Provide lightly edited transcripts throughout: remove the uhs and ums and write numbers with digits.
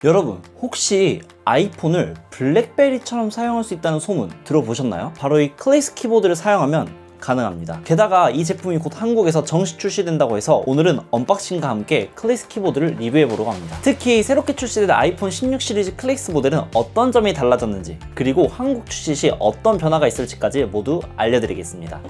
여러분, 혹시 아이폰을 블랙베리처럼 사용할 수 있다는 소문 들어보셨나요? 바로 이 클래식 키보드를 사용하면 가능합니다. 게다가 이 제품이 곧 한국에서 정식 출시된다고 해서 오늘은 언박싱과 함께 클래식 키보드를 리뷰해보려고 합니다. 특히 새롭게 출시된 아이폰 16 시리즈 클래식 모델은 어떤 점이 달라졌는지, 그리고 한국 출시 시 어떤 변화가 있을지까지 모두 알려드리겠습니다.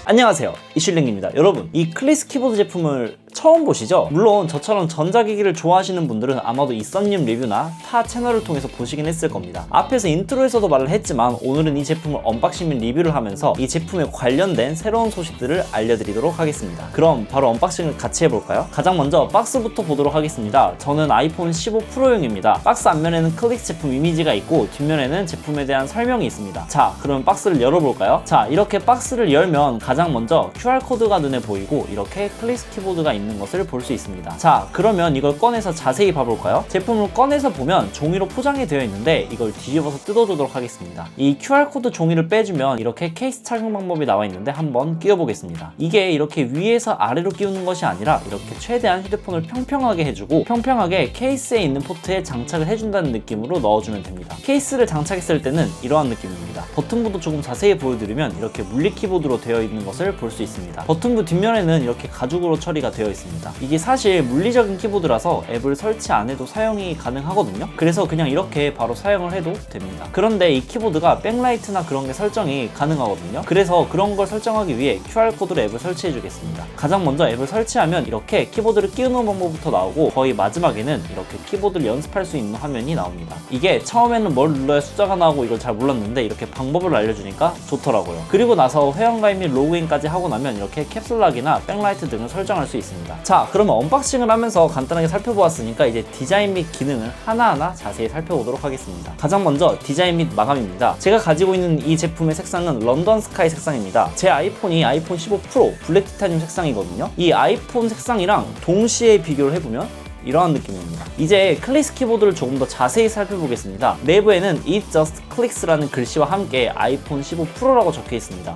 안녕하세요, 이슐랭입니다. 여러분, 이 클래식 키보드 제품을 처음 보시죠? 물론 저처럼 전자기기를 좋아하시는 분들은 아마도 이 썬님 리뷰나 타 채널을 통해서 보시긴 했을 겁니다. 앞에서 인트로에서도 말을 했지만 오늘은 이 제품을 언박싱 및 리뷰를 하면서 이 제품에 관련된 새로운 소식들을 알려드리도록 하겠습니다. 그럼 바로 언박싱을 같이 해볼까요? 가장 먼저 박스부터 보도록 하겠습니다. 저는 아이폰 15 프로용입니다. 박스 앞면에는 클래식 제품 이미지가 있고 뒷면에는 제품에 대한 설명이 있습니다. 자, 그럼 박스를 열어볼까요? 자, 이렇게 박스를 열면 가장 먼저 QR코드가 눈에 보이고 이렇게 클래식 키보드가 있는 것을 볼 수 있습니다. 자, 그러면 이걸 꺼내서 자세히 봐볼까요? 제품을 꺼내서 보면 종이로 포장이 되어 있는데 이걸 뒤집어서 뜯어주도록 하겠습니다. 이 QR코드 종이를 빼주면 이렇게 케이스 착용 방법이 나와 있는데 한번 끼워보겠습니다. 이게 이렇게 위에서 아래로 끼우는 것이 아니라 이렇게 최대한 휴대폰을 평평하게 해주고 평평하게 케이스에 있는 포트에 장착을 해준다는 느낌으로 넣어주면 됩니다. 케이스를 장착했을 때는 이러한 느낌입니다. 버튼부도 조금 자세히 보여드리면 이렇게 물리 키보드로 되어 있는 것을 볼 수 있습니다. 버튼부 뒷면에는 이렇게 가죽으로 처리가 되어 있습니다. 이게 사실 물리적인 키보드라서 앱을 설치 안 해도 사용이 가능하거든요. 그래서 그냥 이렇게 바로 사용을 해도 됩니다. 그런데 이 키보드가 백라이트나 그런 게 설정이 가능하거든요. 그래서 그런 걸 설정하기 위해 QR코드로 앱을 설치해 주겠습니다. 가장 먼저 앱을 설치하면 이렇게 키보드를 끼우는 방법부터 나오고 거의 마지막에는 이렇게 키보드를 연습할 수 있는 화면이 나옵니다. 이게 처음에는 뭘 눌러야 숫자가 나오고 이걸 잘 몰랐는데 이렇게 방법을 알려주니까 좋더라고요. 그리고 나서 회원가입 및 로그인까지 하고 나면 이렇게 캡슐락이나 백라이트 등을 설정할 수 있습니다. 자, 그러면 언박싱을 하면서 간단하게 살펴보았으니까 이제 디자인 및 기능을 하나하나 자세히 살펴보도록 하겠습니다. 가장 먼저 디자인 및 마감입니다. 제가 가지고 있는 이 제품의 색상은 런던 스카이 색상입니다. 제 아이폰이 아이폰 15 프로 블랙 티타늄 색상이거든요. 이 아이폰 색상이랑 동시에 비교를 해보면 이러한 느낌입니다. 이제 클래식 키보드를 조금 더 자세히 살펴보겠습니다. 내부에는 It Just Clicks라는 글씨와 함께 아이폰 15 프로라고 적혀 있습니다.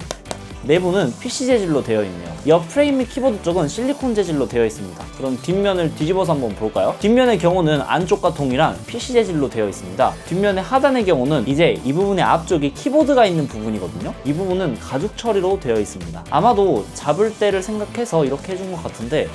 내부는 PC 재질로 되어 있네요. 옆 프레임 및 키보드 쪽은 실리콘 재질로 되어 있습니다. 그럼 뒷면을 뒤집어서 한번 볼까요? 뒷면의 경우는 안쪽과 동일한 PC 재질로 되어 있습니다. 뒷면의 하단의 경우는 이제 이 부분의 앞쪽이 키보드가 있는 부분이거든요. 이 부분은 가죽 처리로 되어 있습니다. 아마도 잡을 때를 생각해서 이렇게 해준 것 같은데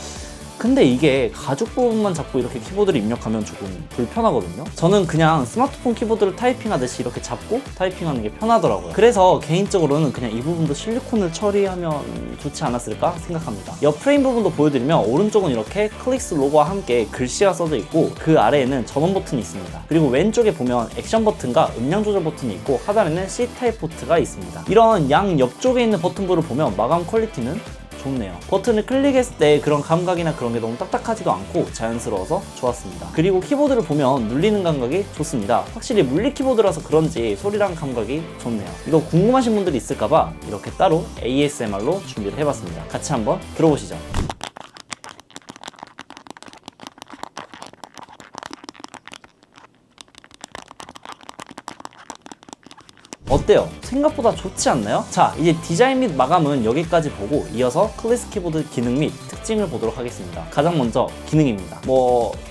근데 이게 가죽 부분만 잡고 이렇게 키보드를 입력하면 조금 불편하거든요. 저는 그냥 스마트폰 키보드를 타이핑하듯이 이렇게 잡고 타이핑하는 게 편하더라고요. 그래서 개인적으로는 그냥 이 부분도 실리콘을 처리하면 좋지 않았을까 생각합니다. 옆 프레임 부분도 보여드리면 오른쪽은 이렇게 클릭스 로고와 함께 글씨가 써져 있고 그 아래에는 전원 버튼이 있습니다. 그리고 왼쪽에 보면 액션 버튼과 음량 조절 버튼이 있고 하단에는 C타입 포트가 있습니다. 이런 양 옆쪽에 있는 버튼부를 보면 마감 퀄리티는 좋네요. 버튼을 클릭했을 때 그런 감각이나 그런 게 너무 딱딱하지도 않고 자연스러워서 좋았습니다. 그리고 키보드를 보면 눌리는 감각이 좋습니다. 확실히 물리 키보드라서 그런지 소리랑 감각이 좋네요. 이거 궁금하신 분들이 있을까봐 이렇게 따로 ASMR로 준비를 해봤습니다. 같이 한번 들어보시죠. 어때요? 생각보다 좋지 않나요? 자, 이제 디자인 및 마감은 여기까지 보고 이어서 클래식 키보드 기능 및 특징을 보도록 하겠습니다. 가장 먼저 기능입니다.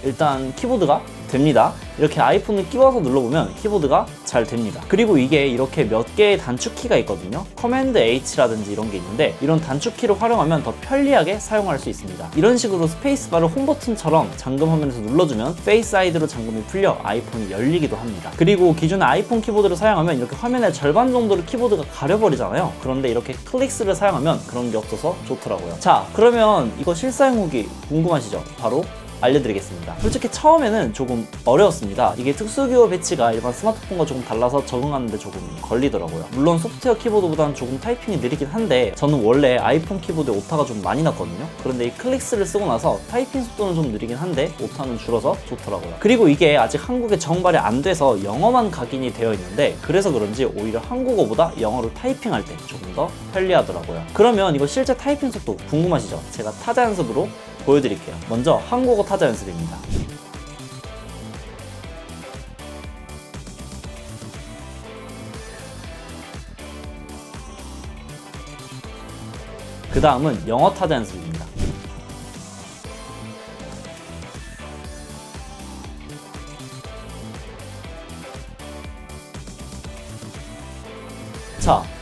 일단 키보드가 됩니다. 이렇게 아이폰을 끼워서 눌러보면 키보드가 잘 됩니다. 그리고 이게 이렇게 몇 개의 단축키가 있거든요. 커맨드 H라든지 이런 게 있는데 이런 단축키를 활용하면 더 편리하게 사용할 수 있습니다. 이런 식으로 스페이스바를 홈 버튼처럼 잠금 화면에서 눌러주면 페이스 아이드로 잠금이 풀려 아이폰이 열리기도 합니다. 그리고 기존의 아이폰 키보드를 사용하면 이렇게 화면의 절반 정도를 키보드가 가려버리잖아요. 그런데 이렇게 클릭스를 사용하면 그런 게 없어서 좋더라고요. 자, 그러면 이거 실사용 후기 궁금하시죠? 바로 알려드리겠습니다. 솔직히 처음에는 조금 어려웠습니다. 이게 특수기호 배치가 일반 스마트폰과 조금 달라서 적응하는데 조금 걸리더라고요. 물론 소프트웨어 키보드보다는 조금 타이핑이 느리긴 한데 저는 원래 아이폰 키보드에 오타가 좀 많이 났거든요. 그런데 이 클릭스를 쓰고 나서 타이핑 속도는 좀 느리긴 한데 오타는 줄어서 좋더라고요. 그리고 이게 아직 한국에 정발이 안 돼서 영어만 각인이 되어 있는데 그래서 그런지 오히려 한국어보다 영어를 타이핑할 때 조금 더 편리하더라고요. 그러면 이거 실제 타이핑 속도 궁금하시죠? 제가 타자 연습으로 보여드릴게요. 먼저 한국어 타자 연습입니다. 그 다음은 영어 타자 연습입니다.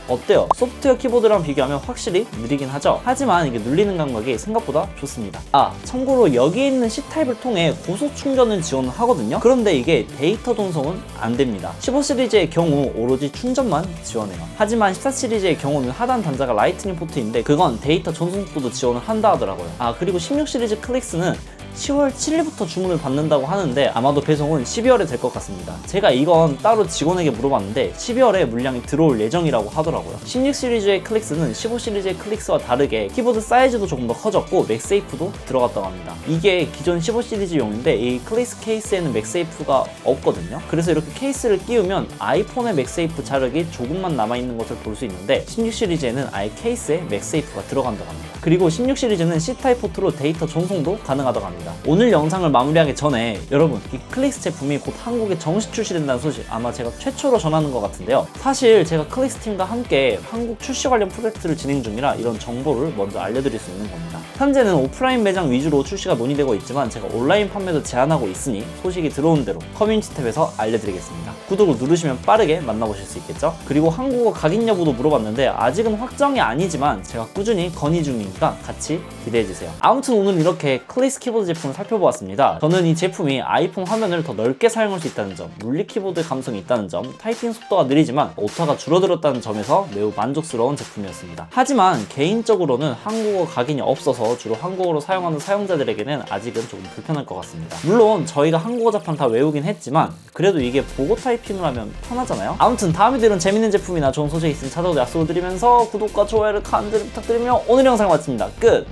어때요? 소프트웨어 키보드랑 비교하면 확실히 느리긴 하죠. 하지만 이게 눌리는 감각이 생각보다 좋습니다. 참고로 여기에 있는 C타입을 통해 고속 충전을 지원을 하거든요. 그런데 이게 데이터 전송은 안 됩니다. 15 시리즈의 경우 오로지 충전만 지원해요. 하지만 14 시리즈의 경우는 하단 단자가 라이트닝 포트인데 그건 데이터 전송 속도도 지원을 한다 하더라고요. 그리고 16 시리즈 클릭스는 10월 7일부터 주문을 받는다고 하는데 아마도 배송은 12월에 될 것 같습니다. 제가 이건 따로 직원에게 물어봤는데 12월에 물량이 들어올 예정이라고 하더라고요. 16 시리즈의 클릭스는 15 시리즈의 클릭스와 다르게 키보드 사이즈도 조금 더 커졌고 맥세이프도 들어갔다고 합니다. 이게 기존 15 시리즈용인데 이 클릭스 케이스에는 맥세이프가 없거든요. 그래서 이렇게 케이스를 끼우면 아이폰의 맥세이프 자력이 조금만 남아있는 것을 볼 수 있는데 16 시리즈에는 아예 케이스에 맥세이프가 들어간다고 합니다. 그리고 16 시리즈는 C타입 포트로 데이터 전송도 가능하다고 합니다. 오늘 영상을 마무리하기 전에 여러분, 이 클릭스 제품이 곧 한국에 정식 출시된다는 소식 아마 제가 최초로 전하는 것 같은데요. 사실 제가 클릭스 팀과 함께 한국 출시 관련 프로젝트를 진행 중이라 이런 정보를 먼저 알려드릴 수 있는 겁니다. 현재는 오프라인 매장 위주로 출시가 논의되고 있지만 제가 온라인 판매도 제한하고 있으니 소식이 들어온 대로 커뮤니티 탭에서 알려드리겠습니다. 구독을 누르시면 빠르게 만나보실 수 있겠죠? 그리고 한국어 각인 여부도 물어봤는데 아직은 확정이 아니지만 제가 꾸준히 건의 중이니까 같이 기대해주세요. 아무튼 오늘 이렇게 클릭스 키보드 제품을 살펴보았습니다. 저는 이 제품이 아이폰 화면을 더 넓게 사용할 수 있다는 점, 물리 키보드 감성이 있다는 점, 타이핑 속도가 느리지만 오타가 줄어들었다는 점에서 매우 만족스러운 제품이었습니다. 하지만 개인적으로는 한국어 각인이 없어서 주로 한국어로 사용하는 사용자들에게는 아직은 조금 불편할 것 같습니다. 물론 저희가 한국어 자판 다 외우긴 했지만 그래도 이게 보고 타이핑을 하면 편하잖아요. 아무튼 다음에 이런 재밌는 제품이나 좋은 소식이 있으면 찾아오도 약속을 드리면서 구독과 좋아요를 간절히 부탁드리며 오늘 영상 마칩니다. 끝!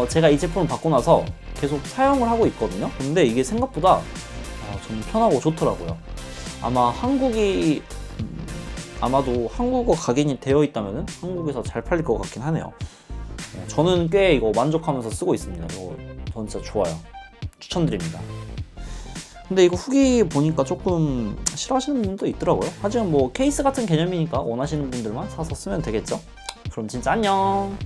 제가 이 제품을 받고 나서 계속 사용을 하고 있거든요. 근데 이게 생각보다 좀 편하고 좋더라고요. 아마도 한국어 각인이 되어 있다면 한국에서 잘 팔릴 것 같긴 하네요. 저는 꽤 이거 만족하면서 쓰고 있습니다. 이거 전 진짜 좋아요. 추천드립니다. 근데 이거 후기 보니까 조금 싫어하시는 분들도 있더라고요. 하지만 뭐 케이스 같은 개념이니까 원하시는 분들만 사서 쓰면 되겠죠? 그럼 진짜 안녕!